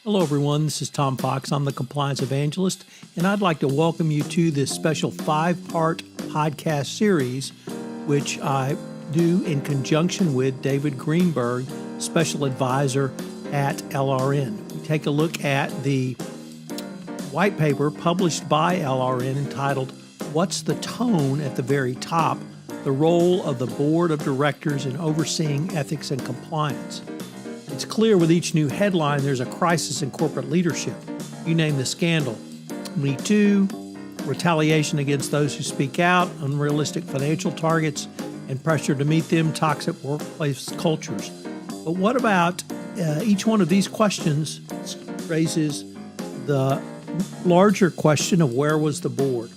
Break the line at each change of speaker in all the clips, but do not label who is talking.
Hello, everyone. This is Tom Fox. I'm the Compliance Evangelist, and I'd like to welcome you to this special 5-part podcast series, which I do in conjunction with David Greenberg, Special Advisor at LRN. We take a look at the white paper published by LRN entitled, "What's the Tone at the Very Top? The Role of the Board of Directors in Overseeing Ethics and Compliance." It's clear with each new headline there's a crisis in corporate leadership. You name the scandal. Me Too, retaliation against those who speak out, unrealistic financial targets, and pressure to meet them, toxic workplace cultures. But what about each one of these questions raises the larger question of where was the board?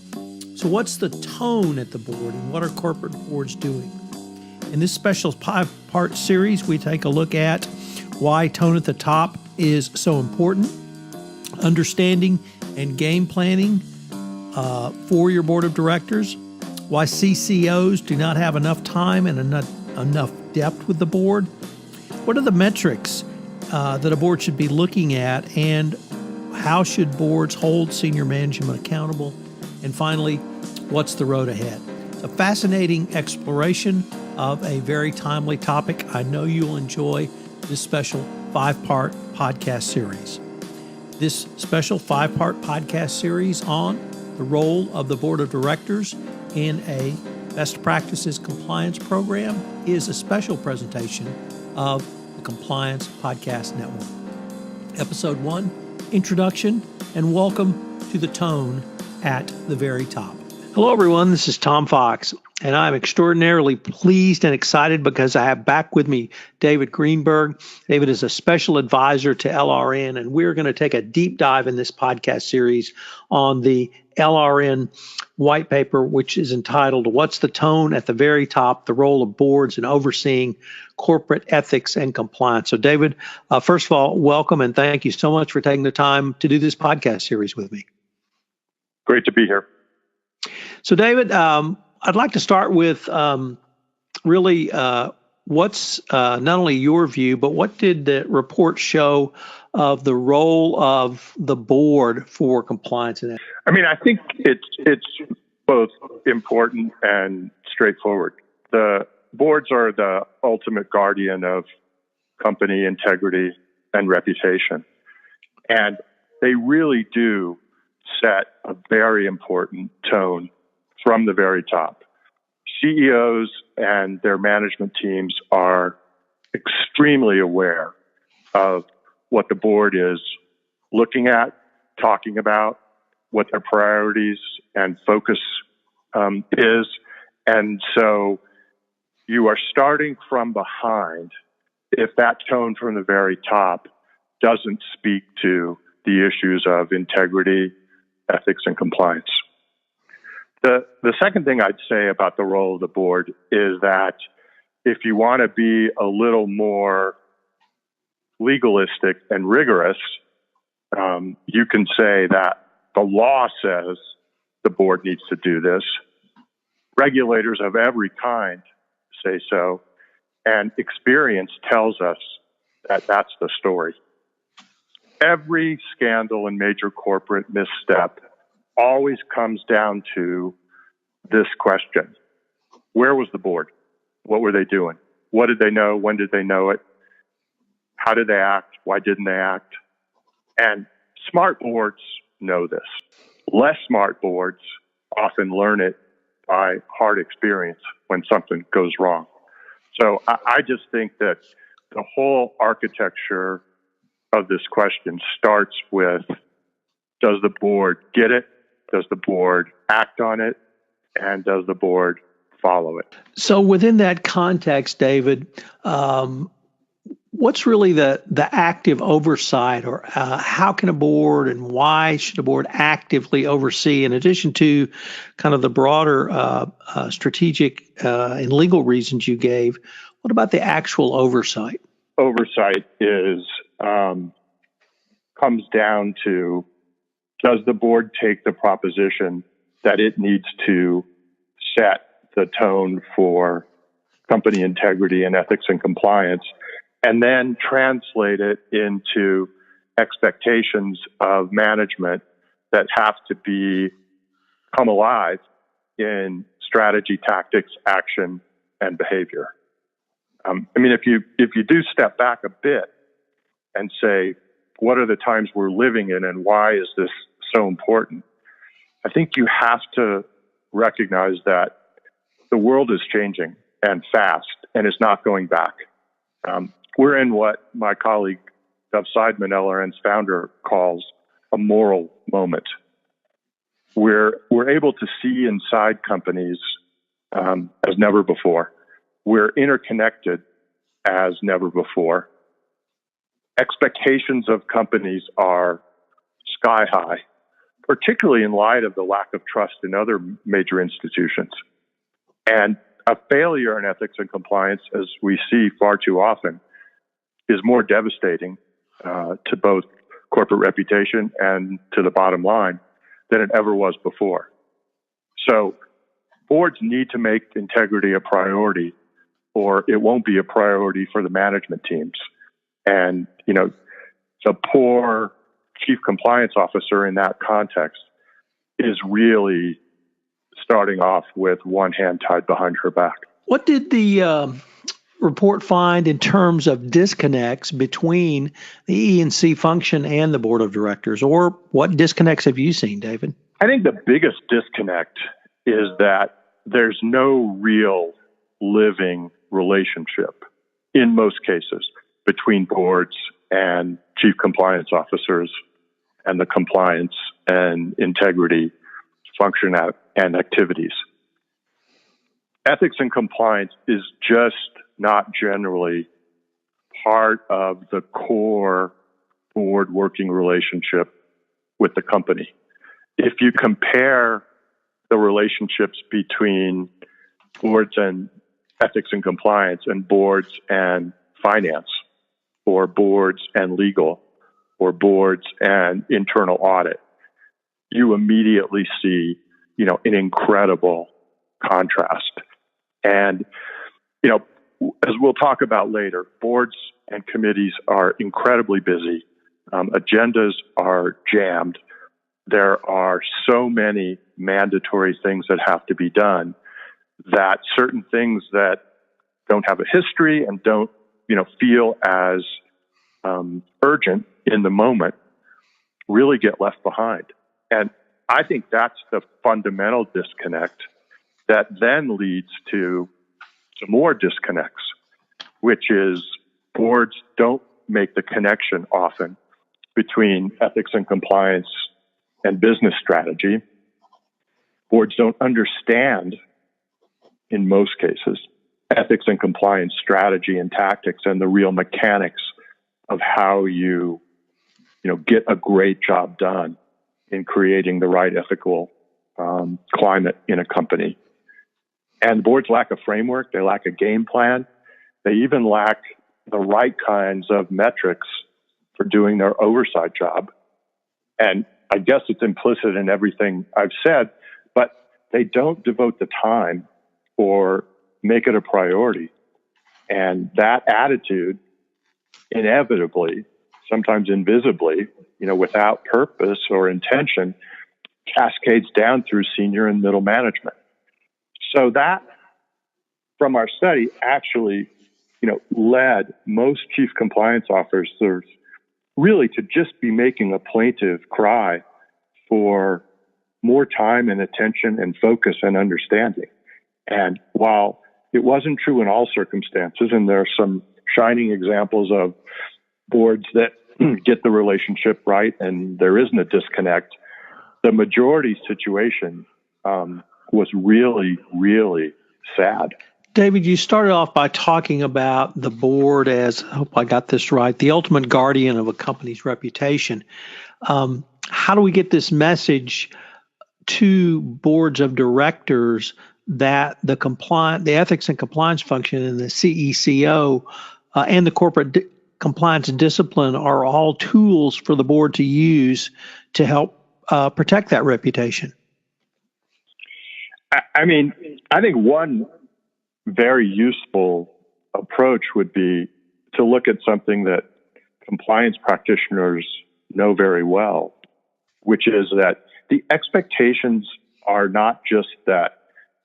So what's the tone at the board, and what are corporate boards doing? In this special 5-part series, we take a look at why tone at the top is so important, understanding and game planning for your board of directors, why CCOs do not have enough time and enough depth with the board, what are the metrics that a board should be looking at, and how should boards hold senior management accountable, and finally, what's the road ahead? It's a fascinating exploration of a very timely topic. I know you'll enjoy this special 5-part podcast series. This special 5-part podcast series on the role of the board of directors in a best practices compliance program is a special presentation of the Compliance Podcast Network. Episode 1, Introduction, and welcome to the tone at the very top. Hello, everyone. This is Tom Fox, and I'm extraordinarily pleased and excited because I have back with me David Greenberg. David is a special advisor to LRN, and we're going to take a deep dive in this podcast series on the LRN White Paper, which is entitled, "What's the Tone at the Very Top? The Role of Boards in Overseeing Corporate Ethics and Compliance." So, David, first of all, welcome, and thank you so much for taking the time to do this podcast series with me.
Great to be here.
So, David, I'd like to start with really what's not only your view, but what did the report show of the role of the board for compliance?
I mean, I think it's both important and straightforward. The boards are the ultimate guardian of company integrity and reputation, and they really do set a very important tone from the very top. CEOs and their management teams are extremely aware of what the board is looking at, talking about, what their priorities and focus is. And so you are starting from behind if that tone from the very top doesn't speak to the issues of integrity, ethics, and compliance. The second thing I'd say about the role of the board is that if you want to be a little more legalistic and rigorous, you can say that the law says the board needs to do this. Regulators of every kind say so, and experience tells us that that's the story. Every scandal and major corporate misstep always comes down to this question. Where was the board? What were they doing? What did they know? When did they know it? How did they act? Why didn't they act? And smart boards know this. Less smart boards often learn it by hard experience when something goes wrong. So I just think that the whole architecture of this question starts with, does the board get it? Does the board act on it? And does the board follow it?
So within that context, David, what's really the active oversight, or how can a board and why should a board actively oversee, in addition to kind of the broader strategic and legal reasons you gave? What about the actual oversight?
Oversight comes down to, does the board take the proposition that it needs to set the tone for company integrity and ethics and compliance, and then translate it into expectations of management that have to come alive in strategy, tactics, action, and behavior. If you do step back a bit and say, what are the times we're living in and why is this so important? I think you have to recognize that the world is changing and fast and is not going back. We're in what my colleague Dov Seidman, LRN's founder, calls a moral moment. We're able to see inside companies as never before. We're interconnected as never before. Expectations of companies are sky high, particularly in light of the lack of trust in other major institutions. And a failure in ethics and compliance, as we see far too often, is more devastating to both corporate reputation and to the bottom line than it ever was before. So boards need to make integrity a priority, or it won't be a priority for the management teams. And, the poor chief compliance officer in that context is really starting off with one hand tied behind her back.
What did the report find in terms of disconnects between the E&C function and the board of directors, or what disconnects have you seen, David?
I think the biggest disconnect is that there's no real living relationship in most cases between boards and chief compliance officers and the compliance and integrity function and activities. Ethics and compliance is just not generally part of the core board working relationship with the company. If you compare the relationships between boards and ethics and compliance and boards and finance, or boards and legal, or boards and internal audit, you immediately see, an incredible contrast. And, as we'll talk about later, boards and committees are incredibly busy. Agendas are jammed. There are so many mandatory things that have to be done that certain things that don't have a history and don't, feel as urgent in the moment really get left behind. And I think that's the fundamental disconnect that then leads to some more disconnects, which is boards don't make the connection often between ethics and compliance and business strategy. Boards don't understand, in most cases, ethics and compliance strategy and tactics and the real mechanics of how you get a great job done in creating the right ethical climate in a company. And boards lack a framework. They lack a game plan. They even lack the right kinds of metrics for doing their oversight job. And I guess it's implicit in everything I've said, but they don't devote the time or make it a priority. And that attitude inevitably, sometimes invisibly, without purpose or intention, cascades down through senior and middle management. So that, from our study, actually, led most chief compliance officers really to just be making a plaintive cry for more time and attention and focus and understanding. And while it wasn't true in all circumstances, and there are some shining examples of boards that get the relationship right and there isn't a disconnect, the majority situation was really, really sad.
David, you started off by talking about the board as, I hope I got this right, the ultimate guardian of a company's reputation. How do we get this message to boards of directors that the ethics and compliance function and the CECO and the corporate compliance and discipline are all tools for the board to use to help protect that reputation?
I think one very useful approach would be to look at something that compliance practitioners know very well, which is that the expectations are not just that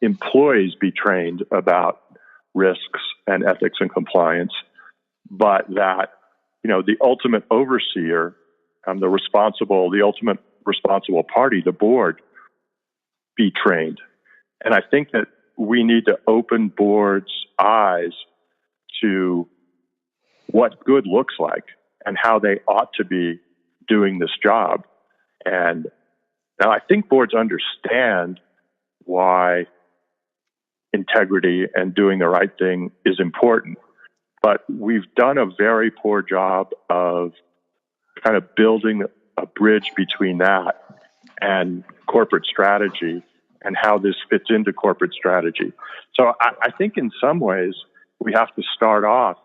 employees be trained about risks and ethics and compliance, but that, the ultimate overseer, the ultimate responsible party, the board, be trained. And I think that we need to open boards' eyes to what good looks like and how they ought to be doing this job. And now I think boards understand why integrity and doing the right thing is important, but we've done a very poor job of kind of building a bridge between that and corporate strategy and how this fits into corporate strategy. So I think in some ways we have to start off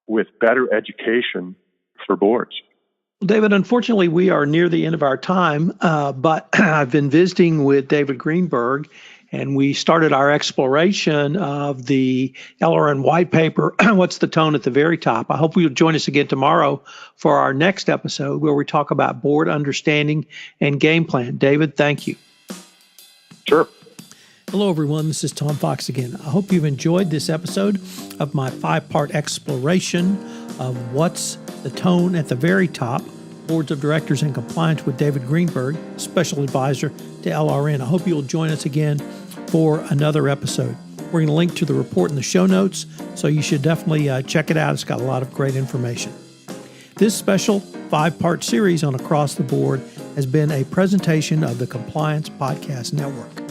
with better education for boards.
David, unfortunately, we are near the end of our time, but I've been visiting with David Greenberg, and we started our exploration of the LRN White Paper, What's the Tone at the Very Top. I hope you'll join us again tomorrow for our next episode where we talk about board understanding and game plan. David, thank you.
Sure.
Hello, everyone. This is Tom Fox again. I hope you've enjoyed this episode of my 5-part exploration of What's the Tone at the Very Top, Boards of Directors and Compliance with David Greenberg, Special Advisor to LRN. I hope you'll join us again for another episode. We're going to link to the report in the show notes, so you should definitely check it out. It's got a lot of great information. This special 5-part series on Across the Board has been a presentation of the Compliance Podcast Network.